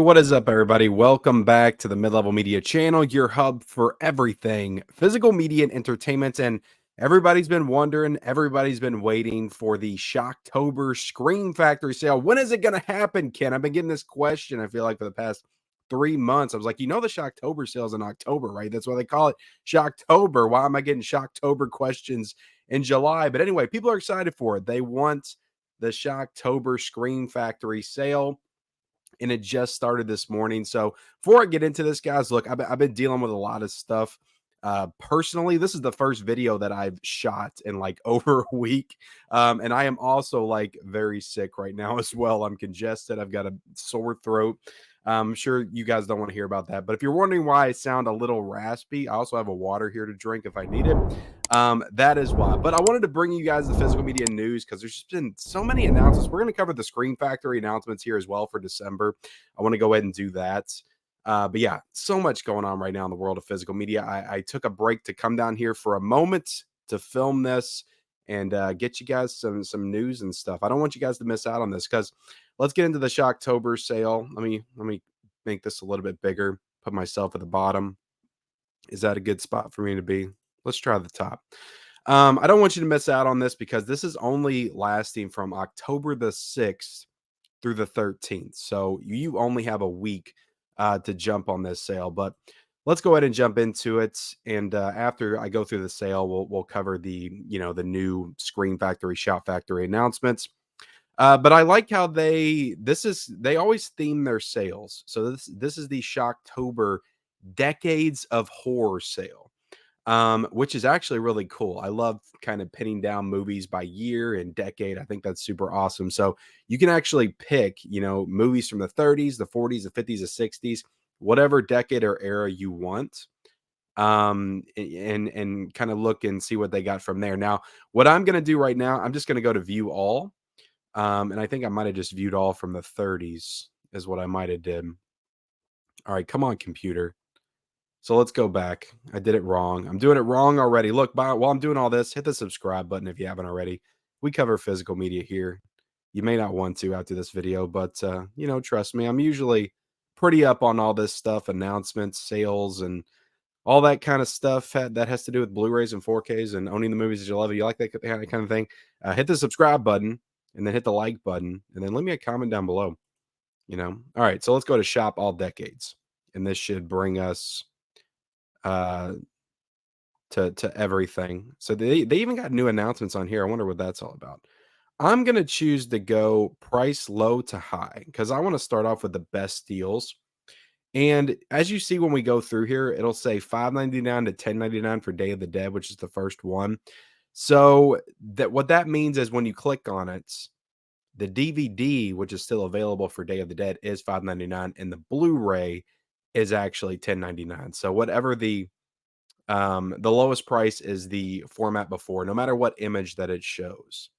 What is up, everybody? Welcome back to the Mid-Level Media channel, your hub for everything physical media and entertainment. And everybody's been wondering, everybody's been waiting for the Shocktober Scream Factory sale. When is it going to happen, Ken? I've been getting this question, I feel like, for the past 3 months. I was like, the Shocktober sale's in October, right? That's why they call it Shocktober. Why am I getting Shocktober questions in July? But anyway, people are excited for it. They want the Shocktober Scream Factory sale, and it just started this morning. So before I get into this, guys, look, I've been dealing with a lot of stuff. Personally, this is the first video that I've shot in like over a week. And I am also like very sick right now as well. I'm congested. I've got a sore throat. I'm sure you guys don't want to hear about that. But if you're wondering why I sound a little raspy, I also have a water here to drink if I need it. That is why. But I wanted to bring you guys the physical media news because there's just been so many announcements. We're going to cover the Screen Factory announcements here as well for December. I want to go ahead and do that. But yeah, so much going on right now in the world of physical media. I took a break to come down here for a moment to film this and get you guys some news and stuff. I don't want you guys to miss out on this because let's get into the Shocktober sale. Let me make this a little bit bigger. Put myself at the bottom. Is that a good spot for me to be? Let's try the top. I don't want you to miss out on this because this is only lasting from October the 6th through the 13th. So you only have a week to jump on this sale. But let's go ahead and jump into it. And after I go through the sale, we'll cover the the new Screen Factory, Shout Factory announcements. But I like how they always theme their sales. So this is the Shocktober Decades of Horror sale, which is actually really cool. I love kind of pinning down movies by year and decade. I think that's super awesome. So you can actually pick, movies from the 30s, the 40s, the 50s, the 60s, whatever decade or era you want. And kind of look and see what they got from there. Now, what I'm going to do right now, I'm just going to go to view all. And I think I might have just viewed all from the 30s is what I might have did. All right, come on, computer. So let's go back. I did it wrong. I'm doing it wrong already. Look, while I'm doing all this, hit the subscribe button if you haven't already. We cover physical media here. You may not want to after this video, but, trust me, I'm usually pretty up on all this stuff, announcements, sales, and all that kind of stuff that has to do with Blu-rays and 4Ks and owning the movies that you love. If you like that kind of thing, hit the subscribe button and then hit the like button and then leave me a comment down below. All right, so let's go to shop all decades. And this should bring us to everything. So they even got new announcements on here. I wonder what that's all about. I'm gonna choose to go price low to high because I want to start off with the best deals. And as you see when we go through here, it'll say $5.99 to $10.99 for Day of the Dead, which is the first one. So what that means is when you click on it, the DVD, which is still available for Day of the Dead, is $5.99, and the Blu-ray is actually $10.99. So whatever the lowest price is the format before, no matter what image that it shows.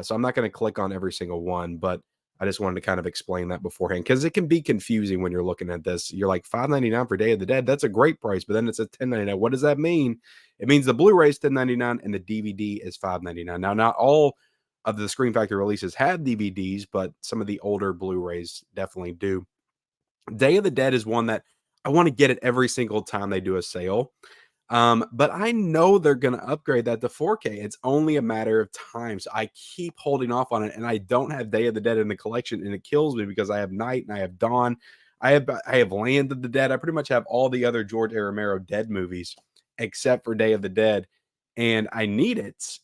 So I'm not going to click on every single one, but I just wanted to kind of explain that beforehand because it can be confusing when you're looking at this. You're like $5.99 for Day of the Dead. That's a great price, but then it's a $10.99. What does that mean? It means the Blu-ray is $10.99 and the DVD is $5.99. Now, not all of the Screen Factory releases have DVDs, but some of the older Blu-rays definitely do. Day of the Dead is one that I want to get it every single time they do a sale. But I know they're going to upgrade that to 4K. It's only a matter of time. So I keep holding off on it, and I don't have Day of the Dead in the collection, and it kills me because I have Night and I have Dawn. I have Land of the Dead. I pretty much have all the other George A. Romero Dead movies except for Day of the Dead, and I need it.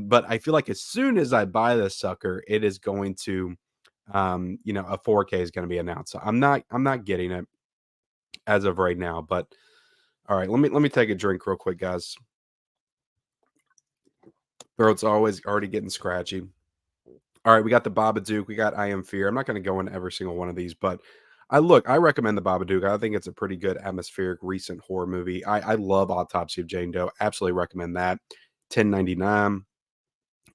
But I feel like as soon as I buy this sucker, it is going to, a 4K is going to be announced. So I'm not getting it as of right now, but. All right, let me take a drink real quick, guys. Throat's already getting scratchy. All right, we got the Babadook. We got I Am Fear. I'm not going to go into every single one of these, but I recommend the Babadook. I think it's a pretty good atmospheric recent horror movie. I love Autopsy of Jane Doe. Absolutely recommend that. $10.99.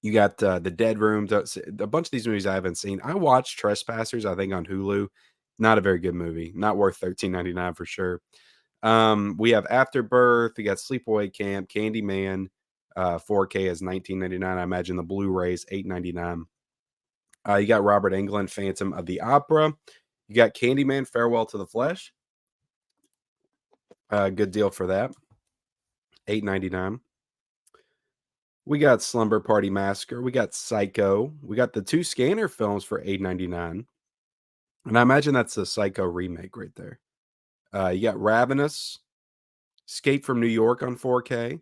You got the Dead Room. A bunch of these movies I haven't seen. I watched Trespassers, I think, on Hulu. Not a very good movie. Not worth $13.99 for sure. We have Afterbirth, we got Sleepaway Camp, Candyman, 4K is $19.99. I imagine the Blu-ray is $8.99. You got Robert Englund, Phantom of the Opera, You got Candyman: Farewell to the Flesh. Good deal for that. $8.99. We got Slumber Party Massacre. We got Psycho. We got the 2 Scanner films for $8.99. And I imagine that's the Psycho remake right there. You got Ravenous, Escape from New York on 4K.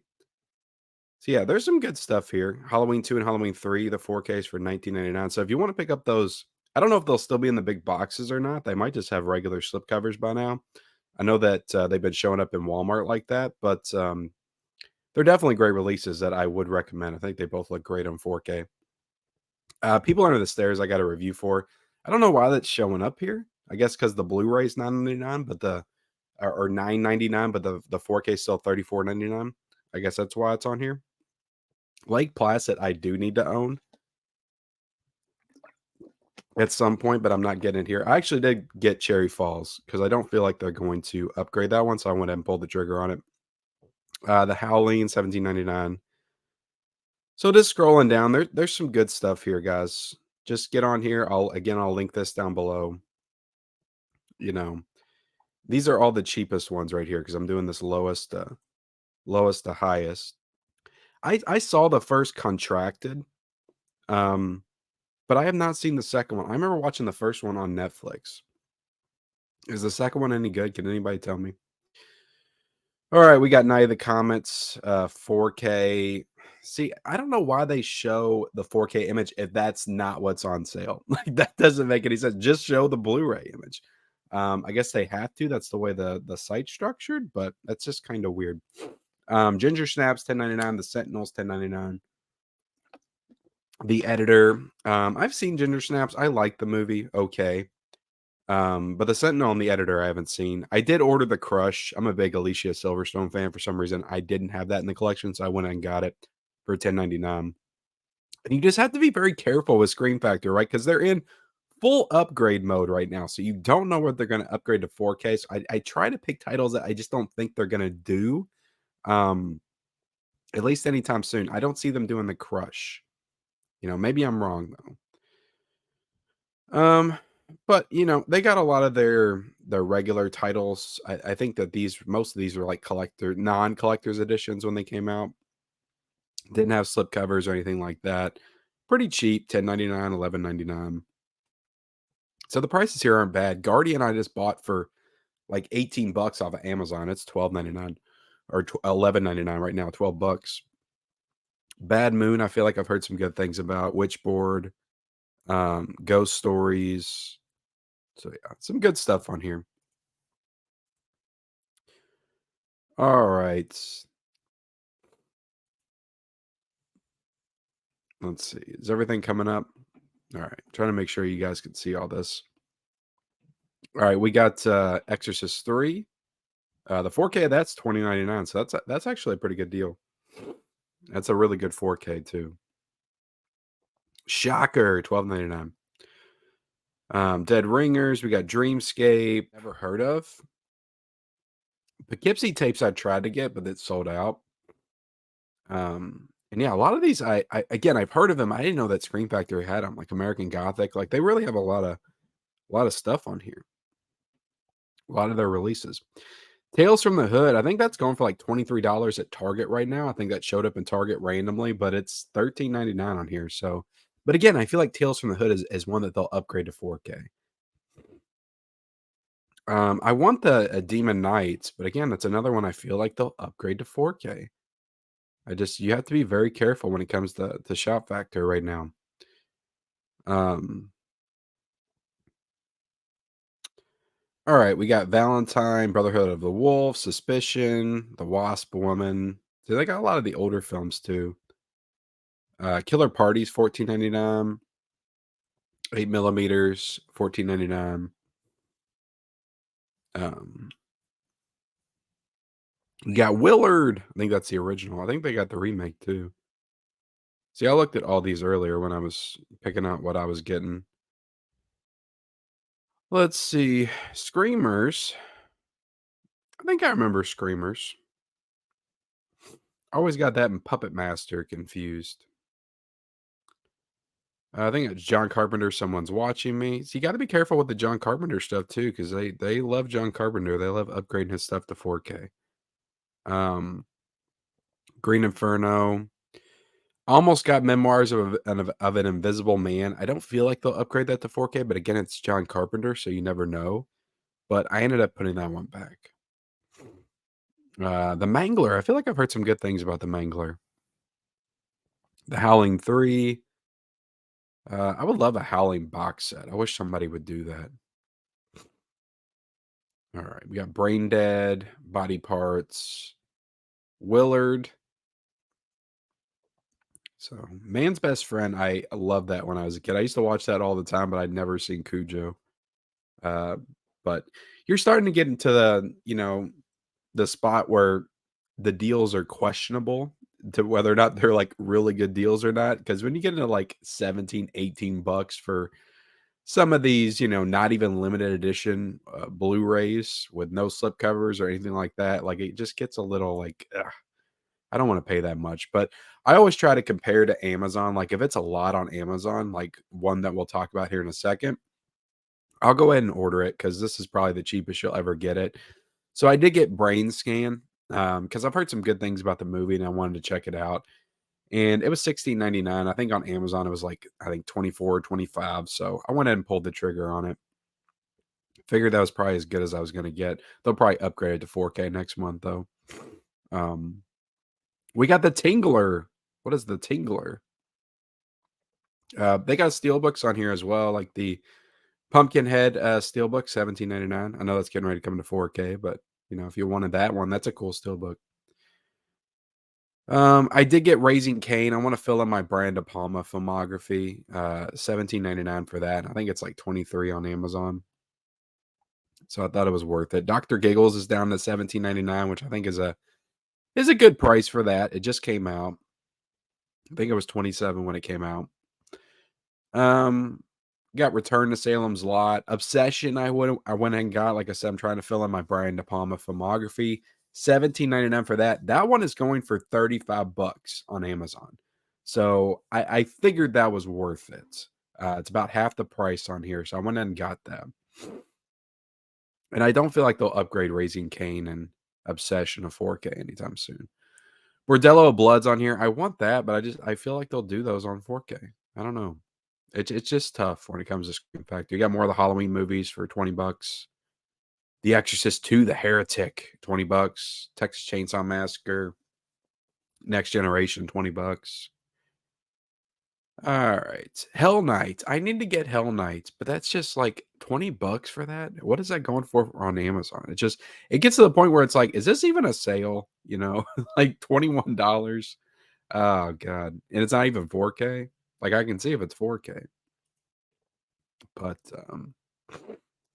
So yeah, there's some good stuff here. Halloween 2 and Halloween 3, the 4Ks for $19.99. So if you want to pick up those, I don't know if they'll still be in the big boxes or not. They might just have regular slipcovers by now. I know that they've been showing up in Walmart like that, but they're definitely great releases that I would recommend. I think they both look great on 4K. People Under the Stairs, I got a review for. I don't know why that's showing up here. I guess because the Blu-ray is $9.99, but or $9.99, but the 4K is still $34.99. I guess that's why it's on here. Lake Placid, I do need to own at some point, but I'm not getting it here. I actually did get Cherry Falls because I don't feel like they're going to upgrade that one, so I went ahead and pulled the trigger on it. The Howling, $17.99. So just scrolling down, there's some good stuff here, guys. Just get on here. I'll link this down below. You know, these are all the cheapest ones right here because I'm doing this lowest to highest. I saw the first Contracted, but I have not seen the second one. I remember watching the first one on Netflix. Is the second one any good? Can anybody tell me? All right, we got Night of the Comets, 4K. See, I don't know why they show the 4K image if that's not what's on sale. Like that doesn't make any sense. Just show the Blu-ray image. I guess they have to. That's the way the site's structured, but that's just kind of weird. Ginger Snaps, $10.99. The Sentinels, $10.99. The Editor. I've seen Ginger Snaps. I like the movie. Okay. But the Sentinel and the Editor I haven't seen. I did order The Crush. I'm a big Alicia Silverstone fan. For some reason, I didn't have that in the collection, so I went and got it for $10.99. And you just have to be very careful with Screen Factor, right? Because they're in full upgrade mode right now. So you don't know what they're going to upgrade to 4K. So I try to pick titles that I just don't think they're going to do. At least anytime soon. I don't see them doing The Crush. Maybe I'm wrong though. But they got a lot of their regular titles. I think that most of these were like non-collectors editions when they came out. Didn't have slipcovers or anything like that. Pretty cheap, $10.99, $11.99. So the prices here aren't bad. Guardian I just bought for like $18 off of Amazon. It's $12.99 or $11.99 right now, $12. Bad Moon, I feel like I've heard some good things about. Witchboard, Ghost Stories. So yeah, some good stuff on here. All right. Let's see. Is everything coming up? All right. Trying to make sure you guys can see all this. All right, we got Exorcist 3. The 4K that's $20.99. So that's actually a pretty good deal. That's a really good 4K too. Shocker, $12.99. Dead Ringers, we got Dreamscape. Never heard of. Poughkeepsie tapes I tried to get, but it's sold out. And yeah, a lot of these again I've heard of them. I didn't know that Screen Factory had them, like American Gothic. Like they really have a lot of stuff on here. A lot of their releases. Tales from the Hood, I think that's going for like $23 at Target right now. I think that showed up in Target randomly, but it's $13.99 on here. So, but again, I feel like Tales from the Hood is one that they'll upgrade to 4K. I want the Demon Knights, but again, that's another one I feel like they'll upgrade to 4K. You have to be very careful when it comes to Shop Factor right now. All right, we got Valentine, Brotherhood of the Wolf, Suspicion, The Wasp Woman. So they got a lot of the older films too. Killer Parties, $14.99. 8mm, $14.99. You got Willard. I think that's the original. I think they got the remake too. See, I looked at all these earlier when I was picking out what I was getting. Let's see. Screamers. I think I remember Screamers. Always got that and Puppet Master confused. I think it's John Carpenter, Someone's Watching Me. So you gotta be careful with the John Carpenter stuff too, because they love John Carpenter. They love upgrading his stuff to 4K. Um, Green Inferno. Almost got Memoirs of an Invisible Man. I don't feel like they'll upgrade that to 4K, but again, it's John Carpenter, so you never know. But I ended up putting that one back. The Mangler. I feel like I've heard some good things about the Mangler. The Howling 3. I would love a Howling box set. I wish somebody would do that. All right, we got Brain Dead, Body Parts, Willard. So, Man's Best Friend, I loved that when I was a kid. I used to watch that all the time, but I'd never seen Cujo. Uh, but you're starting to get into the spot where the deals are questionable to whether or not they're like really good deals or not. Because when you get into like 17, $18 for some of these, not even limited edition Blu-rays with no slipcovers or anything like that, like it just gets a little like, ugh, I don't want to pay that much. But I always try to compare to Amazon. Like if it's a lot on Amazon, like one that we'll talk about here in a second, I'll go ahead and order it because this is probably the cheapest you'll ever get it. So I did get Brain Scan because I've heard some good things about the movie and I wanted to check it out. And it was 16.99. I think on Amazon it was like I think 24 or 25. So I went ahead and pulled the trigger on it. Figured that was probably as good as I was going to get. They'll probably upgrade it to 4K next month though. Um, we got the Tingler. What is the Tingler? They got steelbooks on here as well, like the Pumpkinhead steelbook, 17.99. I know that's getting ready to come to 4K, but if you wanted that one, that's a cool steelbook. I did get Raising Cane. I want to fill in my Brian De Palma filmography. 17.99 for that. I think it's like 23 on Amazon. So I thought it was worth it. Dr. Giggles is down to 17.99, which I think is a good price for that. It just came out. I think it was 27 when it came out. Um, got Return to Salem's Lot. Obsession, I went and got, like I said, I'm trying to fill in my Brian De Palma filmography. 17.99 for that. That one is going for 35 bucks on Amazon. So I figured that was worth it. It's about half the price on here. So I went and got that. And I don't feel like they'll upgrade Raising Cain and Obsession to 4K anytime soon. Bordello of Blood's on here. I want that, but I feel like they'll do those on 4K. I don't know. It's just tough when it comes to Scream Factory. You got more of the Halloween movies for 20 bucks. The Exorcist 2, The Heretic, 20 bucks. Texas Chainsaw Massacre, Next Generation, 20 bucks. All right. Hell Knight. I need to get Hell Knight, but that's just like 20 bucks for that. What is that going for on Amazon? It gets to the point where it's like, is this even a sale? Like $21. Oh god. And it's not even 4K. Like I can see if it's 4K. But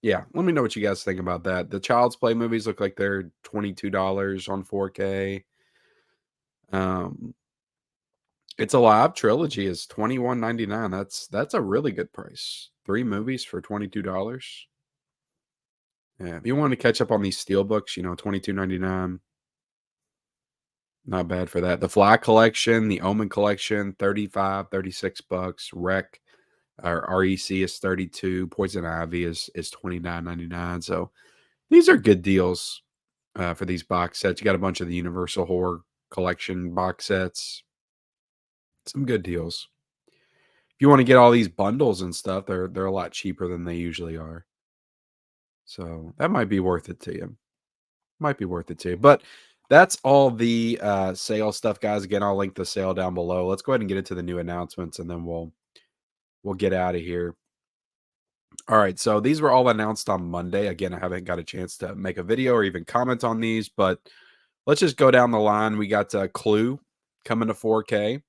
yeah, let me know what you guys think about that. The Child's Play movies look like they're $22 on 4K. Um, It's Alive trilogy is 21.99. That's a really good price. 3 movies for $22. Yeah, if you want to catch up on these steelbooks, 22.99. Not bad for that. The Fly collection, the Omen collection, 35, 36 bucks. Rec or REC is 32. Poison Ivy is 29.99. So these are good deals for these box sets. You got a bunch of the Universal Horror Collection box sets. Some good deals. If you want to get all these bundles and stuff, they're a lot cheaper than they usually are. So that might be worth it to you. Might be worth it to you. But that's all the sale stuff, guys. Again, I'll link the sale down below. Let's go ahead and get into the new announcements, and then we'll get out of here. All right, so these were all announced on Monday. Again, I haven't got a chance to make a video or even comment on these, but let's just go down the line. We got Clue coming to 4K,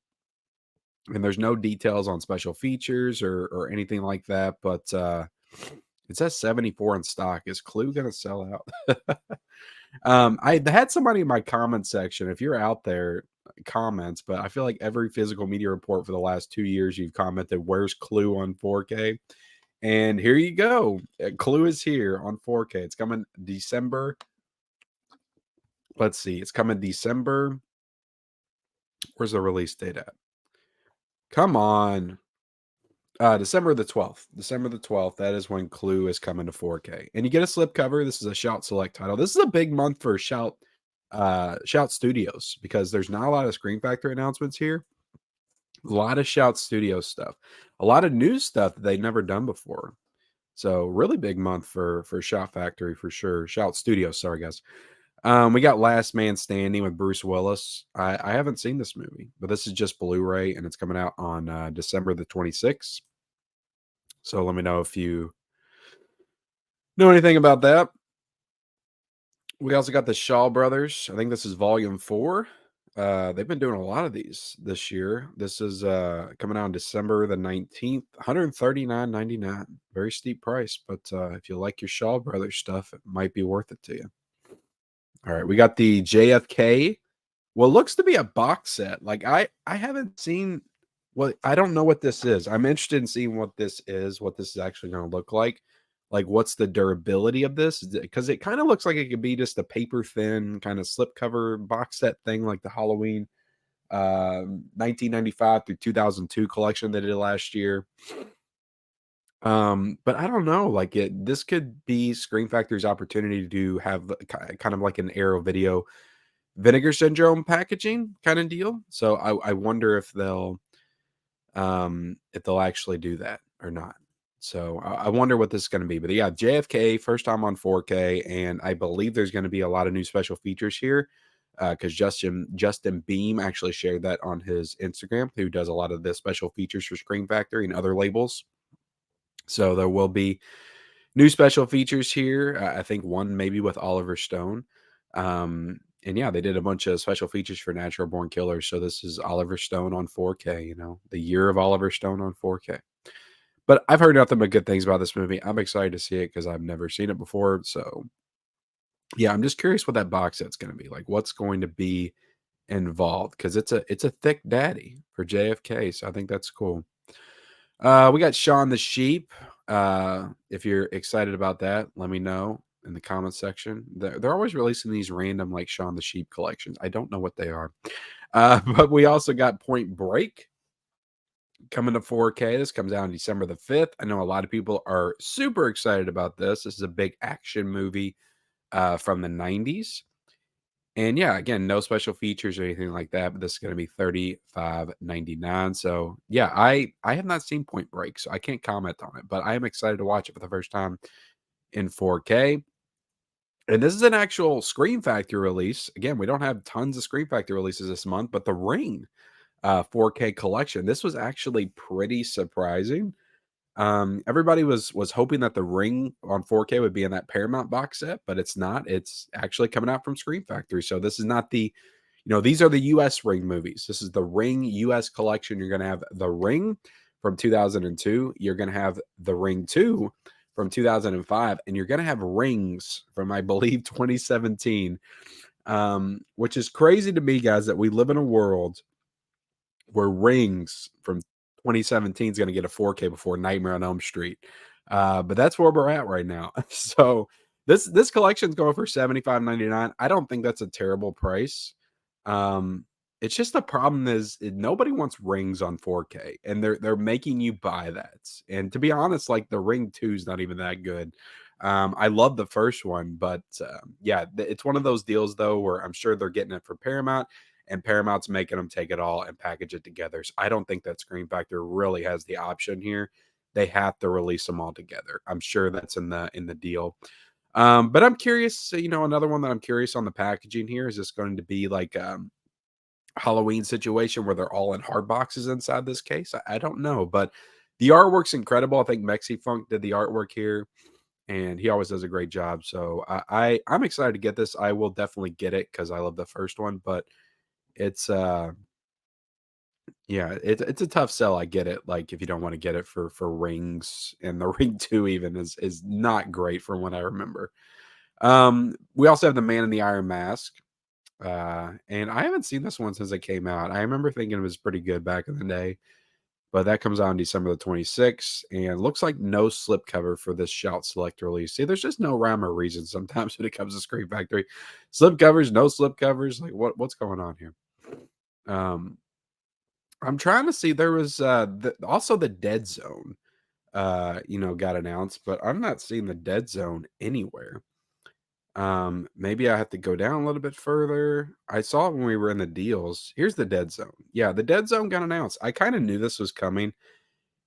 and there's no details on special features or anything like that, but it says 74 in stock. Is Clue going to sell out? I had somebody in my comment section. If you're out there, comments, but I feel like every physical media report for the last 2 years, you've commented, "Where's Clue on 4K?" And here you go. Clue is here on 4K. It's coming December. Let's see. It's coming December. Where's the release date at? Come on. December the 12th. December the 12th, that is when Clue is coming to 4K. And you get a slipcover. This is a Shout Select title. This is a big month for Shout Studios because there's not a lot of Screen Factory announcements here. A lot of Shout Studios stuff. A lot of new stuff that they've never done before. So really big month for Shout Factory for sure. Shout Studios, sorry guys. We got Last Man Standing with Bruce Willis. I haven't seen this movie, but this is just Blu-ray and it's coming out on December the 26th. So let me know if you know anything about that. We also got the Shaw Brothers. I think this is volume 4. They've been doing a lot of these this year. This is coming out on December the 19th, 139.99. Very steep price, but if you like your Shaw Brothers stuff, it might be worth it to you. All right, we got the JFK. Well, it looks to be a box set. Like I haven't seen what I don't know what this is. I'm interested in seeing what this is, what this is actually going to look like. Like what's the durability of this? Because it kind of looks like it could be just a paper thin kind of slipcover box set thing like the Halloween 1995 through 2002 collection they did last year. But I don't know, like this could be Screen Factory's opportunity to have kind of like an Arrow Video Vinegar Syndrome packaging kind of deal. So I wonder if they'll actually do that or not. So I wonder what this is going to be. But yeah, JFK first time on 4K, and I believe there's going to be a lot of new special features here because Justin Beam actually shared that on his Instagram, who does a lot of the special features for Screen Factory and other labels. So there will be new special features here. I think one maybe with Oliver Stone. And yeah, they did a bunch of special features for Natural Born Killers. So this is Oliver Stone on 4K, the year of Oliver Stone on 4K. But I've heard nothing but good things about this movie. I'm excited to see it because I've never seen it before. So yeah, I'm just curious what that box set's going to be like. What's going to be involved? Because it's a thick daddy for JFK. So I think that's cool. We got Shaun the Sheep. If you're excited about that, let me know in the comment section. They're always releasing these random like Shaun the Sheep collections. I don't know what they are. But we also got Point Break coming to 4K. This comes out on December the 5th. I know a lot of people are super excited about this. This is a big action movie from the 90s. And yeah, again, no special features or anything like that, but this is going to be $35.99. So yeah, I have not seen Point Break, so I can't comment on it, but I am excited to watch it for the first time in 4K. And this is an actual Scream Factory release. Again, we don't have tons of Scream Factory releases this month, but the Ring 4K collection. This was actually pretty surprising. Everybody was hoping that the Ring on 4K would be in that Paramount box set, but it's not. It's actually coming out from Screen Factory. So this is not these are the US Ring movies. This is the Ring US collection. You're going to have the Ring from 2002. You're going to have the Ring 2 from 2005, and you're going to have Rings from, I believe, 2017. Which is crazy to me, guys, that we live in a world where Rings from 2017 is going to get a 4K before Nightmare on Elm Street. But that's where we're at right now. So this collection's going for $75.99. I don't think that's a terrible price. It's just the problem is nobody wants Rings on 4K, and they're making you buy that. And to be honest, like the Ring 2 is not even that good. I love the first one, but yeah, it's one of those deals though where I'm sure they're getting it for Paramount, and Paramount's making them take it all and package it together. So I don't think that Screen Factor really has the option here. They have to release them all together. I'm sure that's in the deal. But I'm curious, another one that I'm curious on the packaging here is this going to be like Halloween situation where they're all in hard boxes inside this case? I don't know, but the artwork's incredible. I think Mexi Funk did the artwork here, and he always does a great job. So I'm excited to get this. I will definitely get it because I love the first one, but it's yeah, it's a tough sell. I get it. Like if you don't want to get it for Rings, and the Ring 2 even is not great from what I remember. We also have the Man in the Iron Mask. And I haven't seen this one since it came out. I remember thinking it was pretty good back in the day, but that comes out on December the 26th, and looks like no slipcover for this Shout Select release. See, there's just no rhyme or reason sometimes when it comes to Screen Factory. Slipcovers, no slipcovers. Like what's going on here? Um, I'm trying to see there was also the Dead Zone got announced, but I'm not seeing the Dead Zone anywhere. Maybe I have to go down a little bit further. I saw it when we were in the deals. Here's the Dead Zone. Yeah, the Dead Zone got announced. I kind of knew this was coming.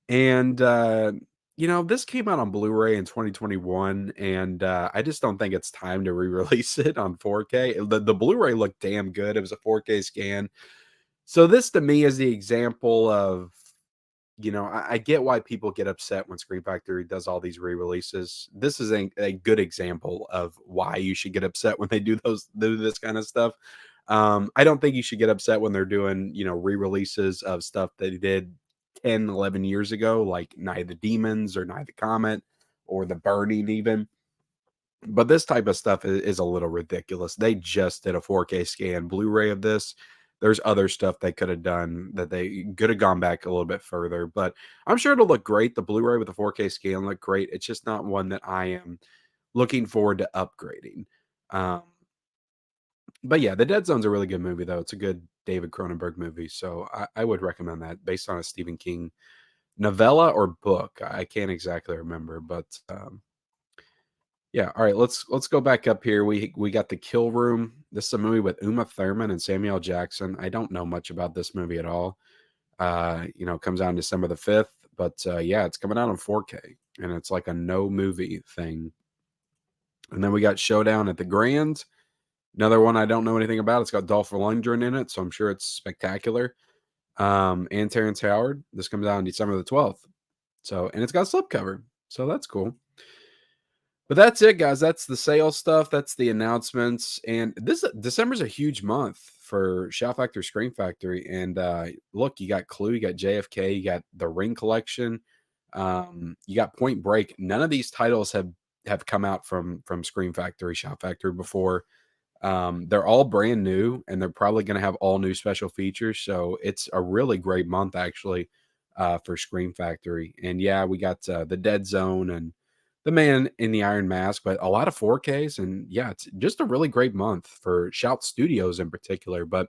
And this came out on Blu-ray in 2021, and I just don't think it's time to re-release it on 4K. The Blu-ray looked damn good. It was a 4K scan. So this to me is the example of, I get why people get upset when Screen Factory does all these re-releases. This is a good example of why you should get upset when they do this kind of stuff. I don't think you should get upset when they're doing, re-releases of stuff that they did 10, 11 years ago, like Night of the Demons or Night of the Comet or The Burning even. But this type of stuff is a little ridiculous. They just did a 4K scan Blu-ray of this. There's other stuff they could have done that they could have gone back a little bit further, but I'm sure it'll look great. The Blu-ray with the 4K scan look great. It's just not one that I am looking forward to upgrading. Um, but yeah, The Dead Zone's a really good movie, though. It's a good David Cronenberg movie, so I would recommend that based on a Stephen King novella or book. I can't exactly remember, but yeah, all right, let's go back up here. We got The Kill Room. This is a movie with Uma Thurman and Samuel Jackson. I don't know much about this movie at all. It comes out on December the 5th, but yeah, it's coming out on 4K and it's like a no movie thing. And then we got Showdown at the Grand. Another one I don't know anything about. It's got Dolph Lundgren in it, so I'm sure it's spectacular. And Terrence Howard. This comes out on December the 12th. So, and it's got a slipcover. So that's cool. But that's it, guys. That's the sales stuff. That's the announcements. And this December's a huge month for Shout Factory, Scream Factory. And look, you got Clue, you got JFK, you got the Ring Collection, you got Point Break. None of these titles have come out from Scream Factory, Shout Factory before. They're all brand new, and they're probably going to have all new special features. So it's a really great month, actually, for Scream Factory. And yeah, we got the Dead Zone and the Man in the Iron Mask, but a lot of 4Ks. And yeah, it's just a really great month for Shout Studios in particular. But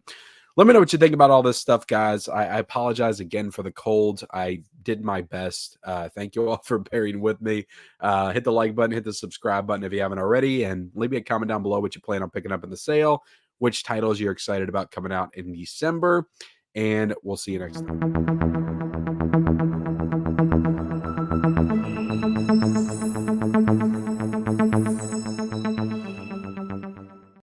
let me know what you think about all this stuff, guys. I apologize again for the cold. I did my best. Thank you all for bearing with me. Hit the like button, hit the subscribe button if you haven't already, and leave me a comment down below what you plan on picking up in the sale, which titles you're excited about coming out in December, and we'll see you next time.